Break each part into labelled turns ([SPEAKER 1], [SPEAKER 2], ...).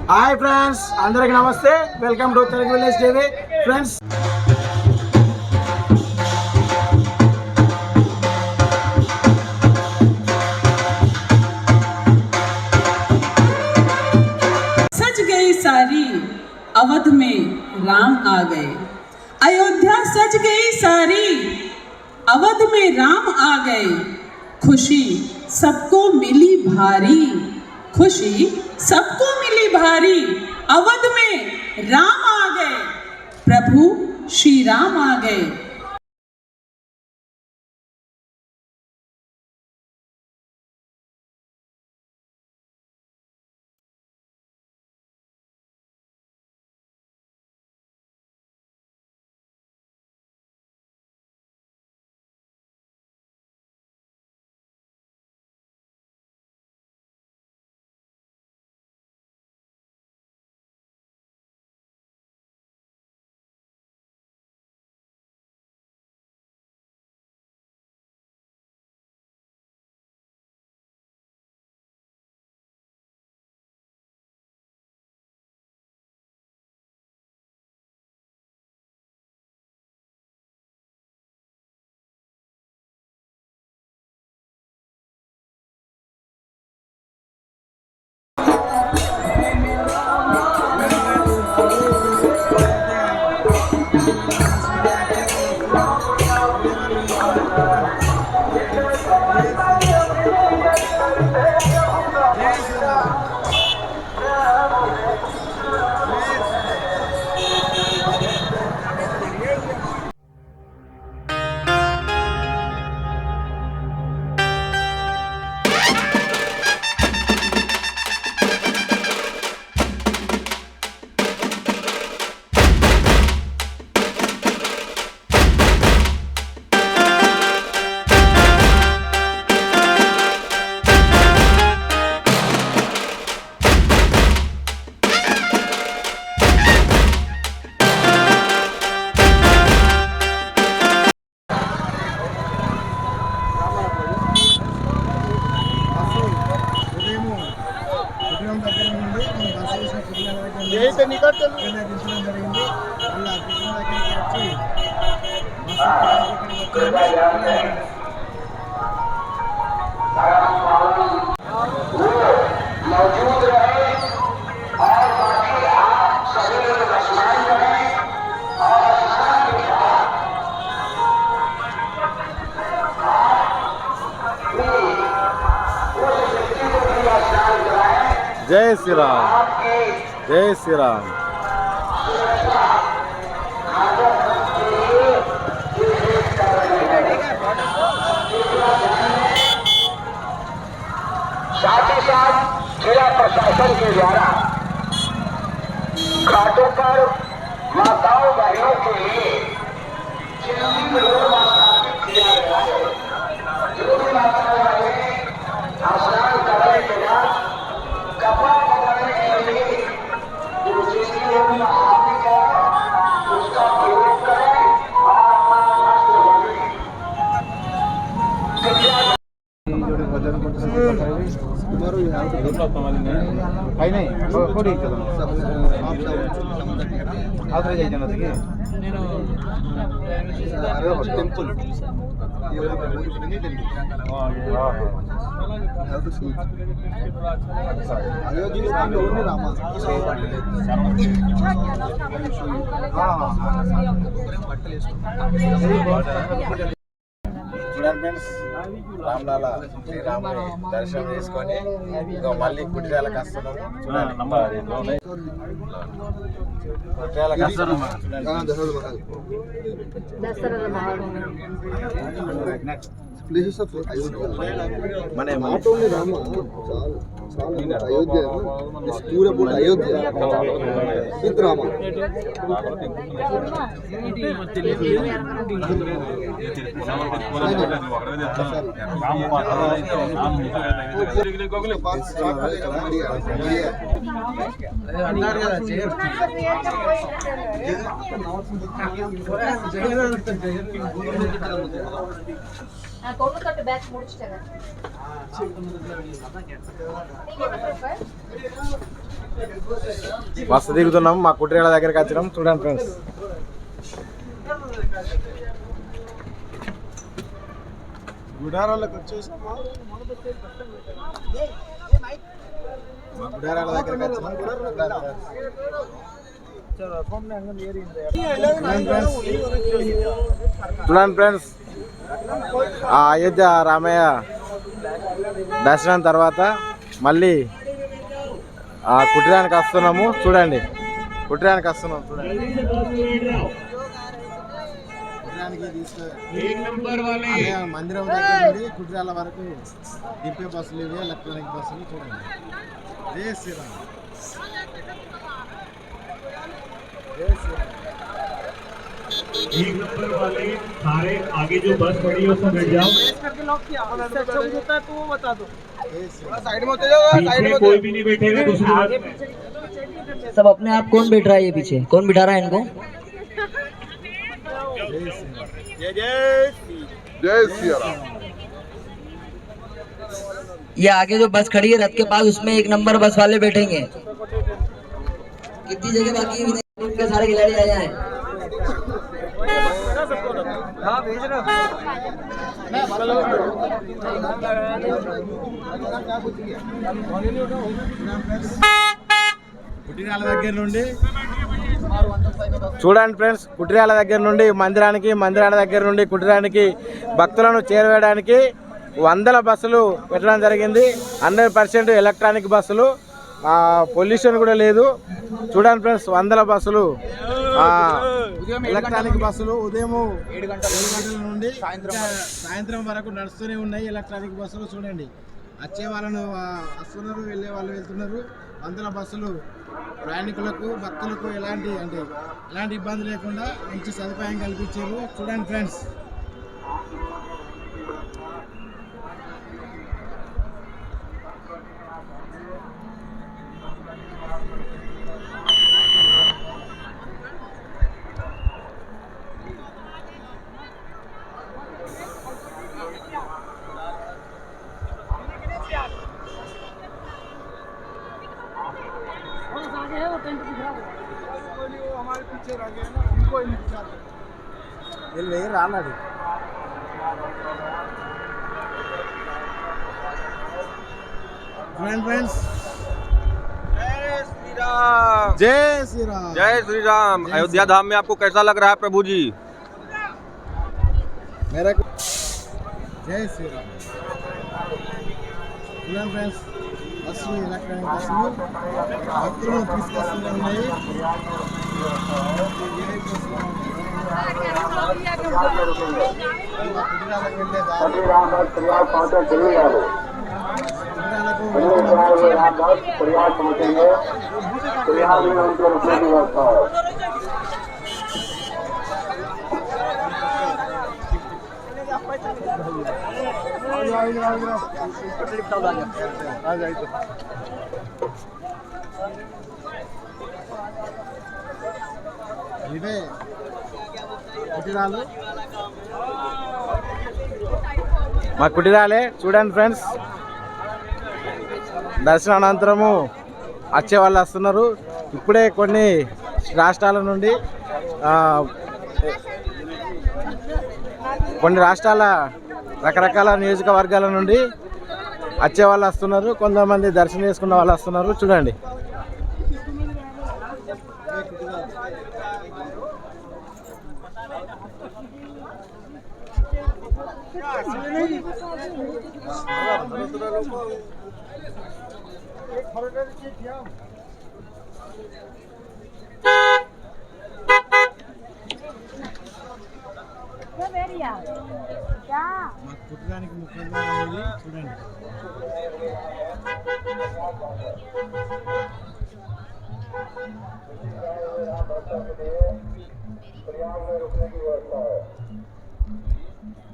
[SPEAKER 1] Hi friends, అందరికి నమస్తే. Welcome to Telugu village TV. Friends,
[SPEAKER 2] सज गई सारी अवध में राम आ गए। अयोध्या सज गई सारी अवध में राम आ गए। खुशी सबको मिली भारी, खुशी सबको मिली भारी। अवध में राम आ गए, प्रभु श्री राम आ गए।
[SPEAKER 3] मौजूद रहे और बाकी आप सभी लोग स्नान करें और स्नान के बाद उस व्यक्ति को भी स्नान कराएं।
[SPEAKER 4] जय श्री राम, जय श्री राम। साथ ही साथ जिला प्रशासन के द्वारा घाटों पर माताओं बहनों के लिए चिंतित रोड स्थापित किया गया है। जो भी माताओं बहनें स्नान करने के बाद कपड़ा बदलने के लिए जो जिसकी रोड स्थापित है उसका प्रयोग करें और अपना वस्त्र बदलें। రామ్లాల శ్రీరాముని దర్శనం చేసుకొని ఇంకా మళ్ళీ కుటిరాలకు వస్తున్నాము. కుటిరాలకు వస్తున్నాము. మన
[SPEAKER 1] అయోధ్య పూరపూట అయోధ్య విత్ రామ
[SPEAKER 5] தொண்ணூத்தெட்டு பேட்ச் முடிச்சிட்டேங்க. நீங்க என்ன ப்ரிஃபர்?
[SPEAKER 1] బస్సు దిగుతున్నాం, మా కుట్రేళ్ళ దగ్గరికి వచ్చినాం. చూడండి ఫ్రెండ్స్, గుడారాలకు వచ్చేసామా, మా గుడారాల దగ్గరికి వచ్చినాం. చూడండి ఫ్రెండ్స్, ఆ అయోధ్య రామయ్య దర్శనం తర్వాత మళ్ళీ ఆ కుటీరానికి వస్తున్నాము. చూడండి, కుటీరానికి వస్తున్నాం. చూడండి, కుటీరానికి మందిరం దగ్గర నుండి కుటీరాల వరకు దింపే బస్సులు ఇవి, ఎలక్ట్రానిక్ బస్సులు. చూడండి, జై శ్రీరామ్.
[SPEAKER 6] एक नंबर वाले सारे आगे जो बस खड़ी है उसमें बैठ जाओ। पीछे कोई भी नहीं बैठेगा दूसरी बस में।
[SPEAKER 7] सब अपने आप कौन बैठ रहा है ये पीछे, कौन बिठा रहा है इनको?
[SPEAKER 4] जय श्री राम।
[SPEAKER 7] ये आगे जो बस खड़ी है रथ के पास, उसमें एक नंबर बस वाले बैठेंगे। कितनी जगह बाकी है? के सारे खिलाड़ी आ जाए।
[SPEAKER 1] కుటీరాల దగ్గర నుండి చూడండి ఫ్రెండ్స్, కుటీరాల దగ్గర నుండి మందిరానికి, మందిరాల దగ్గర నుండి కుటీరానికి భక్తులను చేరవేయడానికి వందల బస్సులు పెట్టడం జరిగింది. 100% ఎలక్ట్రానిక్ బస్సులు, పొల్యూషన్ కూడా లేదు. చూడండి ఫ్రెండ్స్, వందల బస్సులు, ఎలక్ట్రానిక్ బస్సులు ఉదయం 7 గంటల నుండి సాయంత్రం వరకు నడుస్తూనే ఉన్నాయి ఎలక్ట్రానిక్ బస్సులు. చూడండి, వచ్చే వాళ్ళను వస్తున్నారు, వెళ్ళే వాళ్ళు వెళ్తున్నారు. వందల బస్సులు ప్రయాణికులకు, భక్తులకు ఎలాంటి ఇబ్బంది లేకుండా మంచి సదుపాయం కల్పించారు. చూడండి ఫ్రెండ్స్, రానాడు. फ्रेंड्स, जय श्री राम।
[SPEAKER 8] जय श्री राम। अयोध्या धाम में आपको कैसा लग रहा है प्रभु जी?
[SPEAKER 1] मेरा जय श्री राम। फ्रेंड्स, బస్సులు, ఎలక్ట్రానిక్ బస్సులు భక్తులను తీసుకొస్తూనే ఉన్నాయి. ఇవే కుటీరాలు, మా కుటీరాలే. చూడండి ఫ్రెండ్స్, దర్శనం అనంతరము వచ్చే వాళ్ళు వస్తున్నారు. ఇప్పుడే కొన్ని రాష్ట్రాల నుండి రకరకాల నియోజకవర్గాల నుండి వచ్చే వాళ్ళు వస్తున్నారు. కొంతమంది దర్శనం చేసుకున్న వాళ్ళు వస్తున్నారు. చూడండి, మా కుటుంబానికి ముఖ్యంగా చూడండి.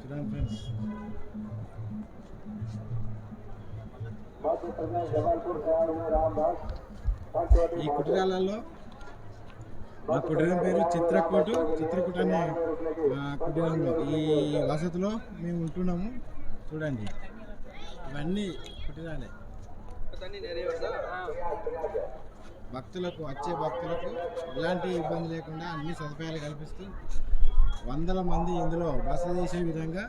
[SPEAKER 1] చూడండి ఫ్రెండ్స్, ఈ కుటీరాలలో మా కుటీరం పేరు చిత్రకూట అనే కుటీరంలో, ఈ వసతిలో మేము ఉంటున్నాము. చూడండి, ఇవన్నీ కుటీరాలే. భక్తులకు వచ్చే భక్తులకు ఎలాంటి ఇబ్బంది లేకుండా అన్ని సదుపాయాలు కల్పిస్తూ వందల మంది ఇందులో బస చేసే విధంగా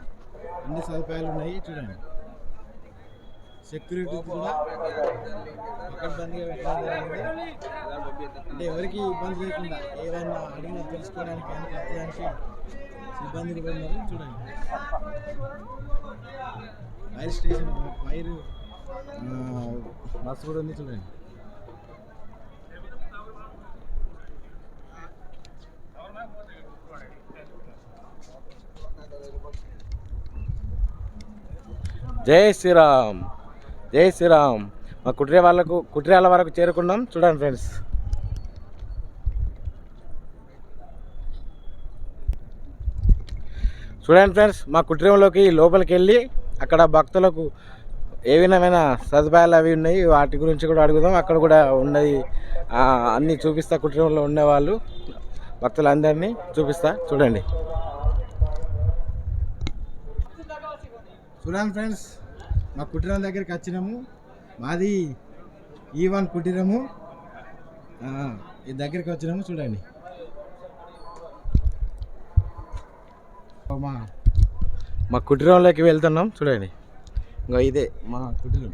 [SPEAKER 1] అన్ని సదుపాయాలు ఉన్నాయి. చూడండి, సెక్యూరిటీ కూడా పకడ్బందీగా పెట్టడం జరిగింది. అంటే ఎవరికి ఇబ్బంది లేకుండా ఏదైనా అడిగినా తెలుసుకోవడానికి కానీ ప్రతిదానికి సిబ్బందిని కూడా ఉన్నారు. చూడండి, ఫైర్ స్టేషన్ ఫైర్ బస్సు కూడా ఉంది. చూడండి,
[SPEAKER 9] జై శ్రీరామ్, జై శ్రీరామ్. మా కుట్ర్యాల వరకు చేరుకున్నాం. చూడండి ఫ్రెండ్స్, మా కుట్రంలోకి లోపలికి వెళ్ళి అక్కడ భక్తులకు ఏ విధమైన సదుపాయాలు అవి ఉన్నాయి వాటి గురించి కూడా అడుగుదాం. అక్కడ కూడా ఉన్నది అన్నీ చూపిస్తా. కుట్రంలో ఉండేవాళ్ళు భక్తులందరినీ చూపిస్తా. చూడండి
[SPEAKER 1] ఫ్రెండ్స్, మా కుటీరం దగ్గరికి వచ్చినాము. మాది E1 కుటీరము. ఈ దగ్గరికి వచ్చినాము. చూడండి,
[SPEAKER 9] మా కుటీరంలోకి వెళ్తున్నాం. చూడండి, ఇంకా ఇదే మా కుటీరం.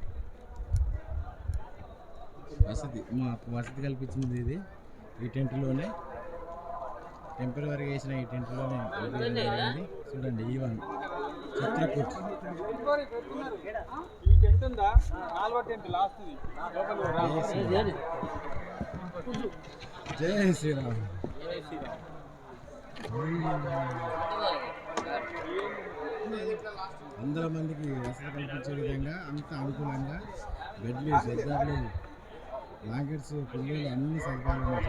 [SPEAKER 1] మాకు వసతి కల్పించింది ఇది. ఈ టెంట్లోనే టెంపరీ వేసిన ఈ టెంట్లోనే చూడండి. E1 చిత్రకూట్. జై శ్రీరామ్. వందల మందికి వసతి కల్పించే విధంగా అంత అనుకూలంగా బెడ్లు, సెద్దర్లు, బ్లాంకెట్స్, పిల్లలు అన్ని సదుపాయాలు ఉన్నాయి.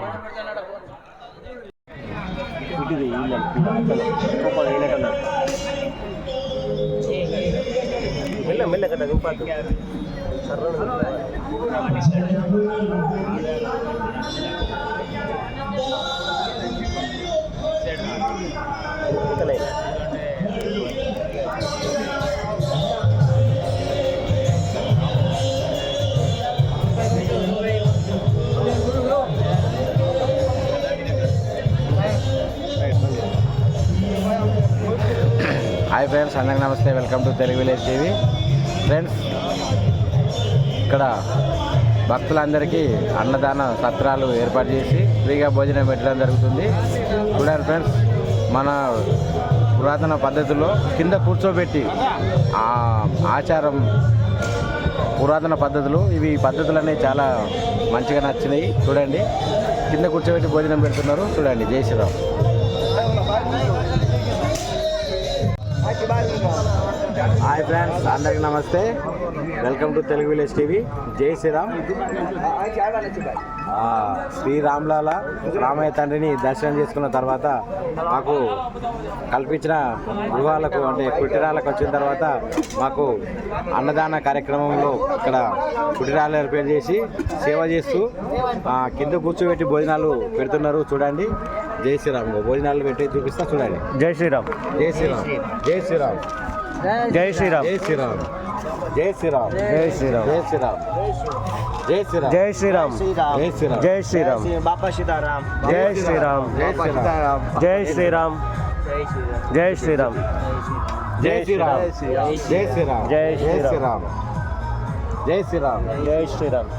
[SPEAKER 9] హాయ్ ఫ్రెండ్స్, అందరికీ నమస్తే. Welcome to Telugu village TV. Friends, ఇక్కడ భక్తులందరికీ అన్నదాన సత్రాలు ఏర్పాటు చేసి ఫ్రీగా భోజనం పెట్టడం జరుగుతుంది. చూడండి ఫ్రెండ్స్, మన పురాతన పద్ధతిలో కింద కూర్చోబెట్టి ఆచారం, పురాతన పద్ధతులు ఇవి. పద్ధతులు అనేవి చాలా మంచిగా నచ్చినాయి. చూడండి, కింద కూర్చోబెట్టి భోజనం పెడుతున్నారు. చూడండి, జై శ్రీరామ్. హాయ్ ఫ్రెండ్స్, అందరికీ నమస్తే. Welcome to Telugu village TV. జై శ్రీరామ్. శ్రీరామ్లాల రామయ్య తండ్రిని దర్శనం చేసుకున్న తర్వాత మాకు కల్పించిన గృహాలకు అంటే కుటీరాలకు వచ్చిన తర్వాత మాకు అన్నదాన కార్యక్రమంలో ఇక్కడ కుటీరాలు ఏర్పాటు చేసి సేవ చేస్తూ కింద కూర్చోబెట్టి భోజనాలు పెడుతున్నారు. చూడండి, జై శ్రీరామ్. భోజనాలు పెట్టి చూపిస్తా. చూడండి,
[SPEAKER 10] జై శ్రీరామ్,
[SPEAKER 9] జై శ్రీరామ్, జై శ్రీరామ్,
[SPEAKER 10] జై శ్రీరామ్,
[SPEAKER 9] జై శ్రీరామ్, జై శ్రీరామ్, జై శ్రీరామ్, జై శ్రీరామ్, జై శ్రీరామ్,
[SPEAKER 10] జై శ్రీరామ్,
[SPEAKER 9] జై శ్రీరామ్,
[SPEAKER 10] జై శ్రీరామ్,
[SPEAKER 9] బాబా సీతారాం,
[SPEAKER 10] జై శ్రీరామ్, జై శ్రీరామ్, జై శ్రీరామ్,
[SPEAKER 9] జై శ్రీరామ్, జై శ్రీరామ్,
[SPEAKER 10] జై
[SPEAKER 9] జై శ్రీరామ్, జై శ్రీరామ్,
[SPEAKER 10] జై శ్రీరామ్.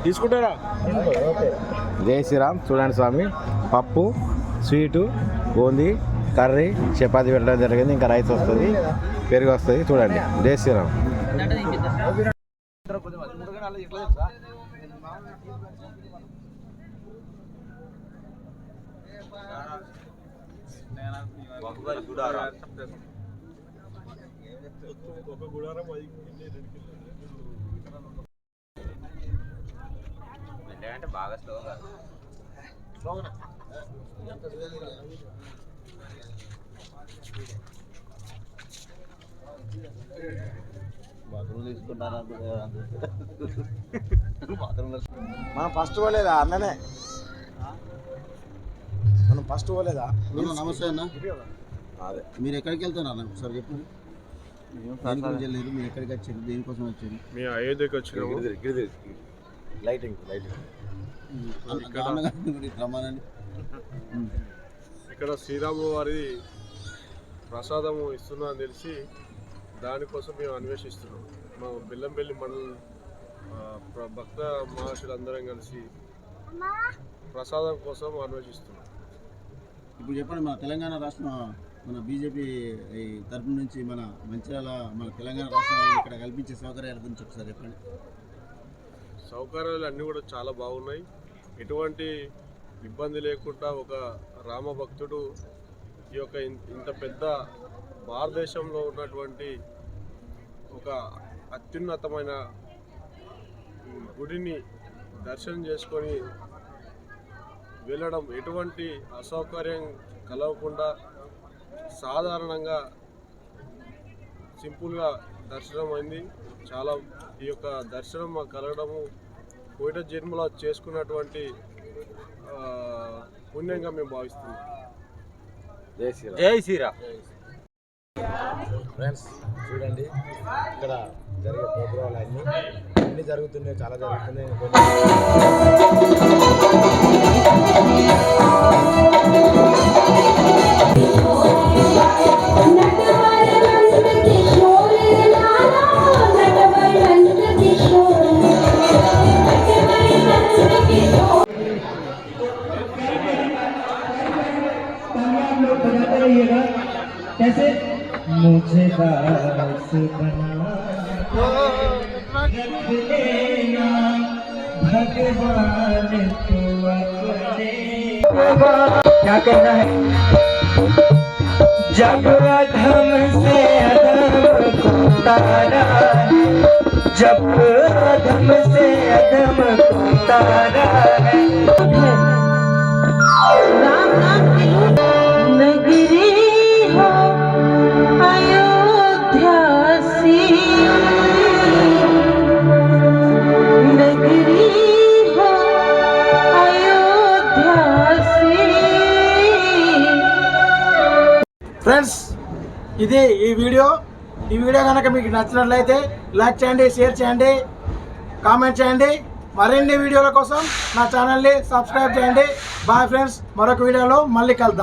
[SPEAKER 9] తీసుకుంటారా? జై శ్రీరామ్. చూడండి స్వామి, పప్పు, స్వీటు, బూందీ, కర్రీ, చపాతీ పెట్టడం జరిగింది. ఇంకా రైస్ వస్తుంది, పెరుగు వస్తుంది. చూడండి, జై శ్రీరామ్.
[SPEAKER 8] అంటే బాగా స్లోగా
[SPEAKER 9] మనం ఫస్ట్ పోలేదా అన్ననే? మనం ఫస్ట్ పోలేదా?
[SPEAKER 1] నమస్తే అన్న. మీరు ఎక్కడికి వెళ్తున్నారు ఒకసారి చెప్పండి. దేని గురించి వెళ్ళారు, మీరు ఎక్కడికి వచ్చారు, దేనికోసం వచ్చారు?
[SPEAKER 11] మీ అయోధ్యకి వచ్చినాము. ఇక్కడ శ్రీరాముల వారి ప్రసాదము ఇస్తున్నా అని తెలిసి దానికోసం మేము అన్వేషిస్తున్నాం. మా బెల్లంపల్లి మండలం భక్త మహర్షులందరం కలిసి ప్రసాదం కోసం అన్వేషిస్తున్నాం.
[SPEAKER 1] ఇప్పుడు చెప్పండి, మన తెలంగాణ రాష్ట్రం మన బీజేపీ తరపు నుంచి మన మంచిర్యాల మన తెలంగాణ రాష్ట్రాన్ని ఇక్కడ కల్పించే సౌకర్యాల గురించి ఒకసారి చెప్పండి.
[SPEAKER 11] సౌకర్యాలు అన్నీ కూడా చాలా బాగున్నాయి. ఎటువంటి ఇబ్బంది లేకుండా ఒక రామభక్తుడు ఈ యొక్క ఇంత పెద్ద భారతదేశంలో ఉన్నటువంటి ఒక అత్యున్నతమైన గుడిని దర్శనం చేసుకొని వెళ్ళడం ఎటువంటి అసౌకర్యం కలగకుండా సాధారణంగా సింపుల్గా దర్శనం అయింది. చాలా ఈ యొక్క దర్శనం మాకు కలగడము పోయిన జన్మలో చేసుకున్నటువంటి పుణ్యంగా మేము భావిస్తున్నాం.
[SPEAKER 9] జై శ్రీరామ్. ఫ్రెండ్స్ చూడండి, ఇక్కడ జరిగే ప్రోగ్రాంలు అన్నీ జరుగుతున్నాయి, చాలా జరుగుతున్నాయి.
[SPEAKER 6] कैसे मुझे दास बना रख लेना भगवान तू अपने। क्या कहना है? जब अधम से अधम को तारा, जब अधम से अधम को तारा है, राम नाम की नगरी हो अयोध्या सी, नगरी हो अयोध्या सी।
[SPEAKER 1] ఫ్రెండ్స్, ఇది ఈ వీడియో కనుక మీకు నచ్చినట్లయితే లైక్ చేయండి, షేర్ చేయండి, కామెంట్ చేయండి. మరిన్ని వీడియోల కోసం నా ఛానల్ని సబ్స్క్రైబ్ చేయండి. బాయ్ ఫ్రెండ్స్, మరొక వీడియోలో మళ్ళీ కలుద్దాం.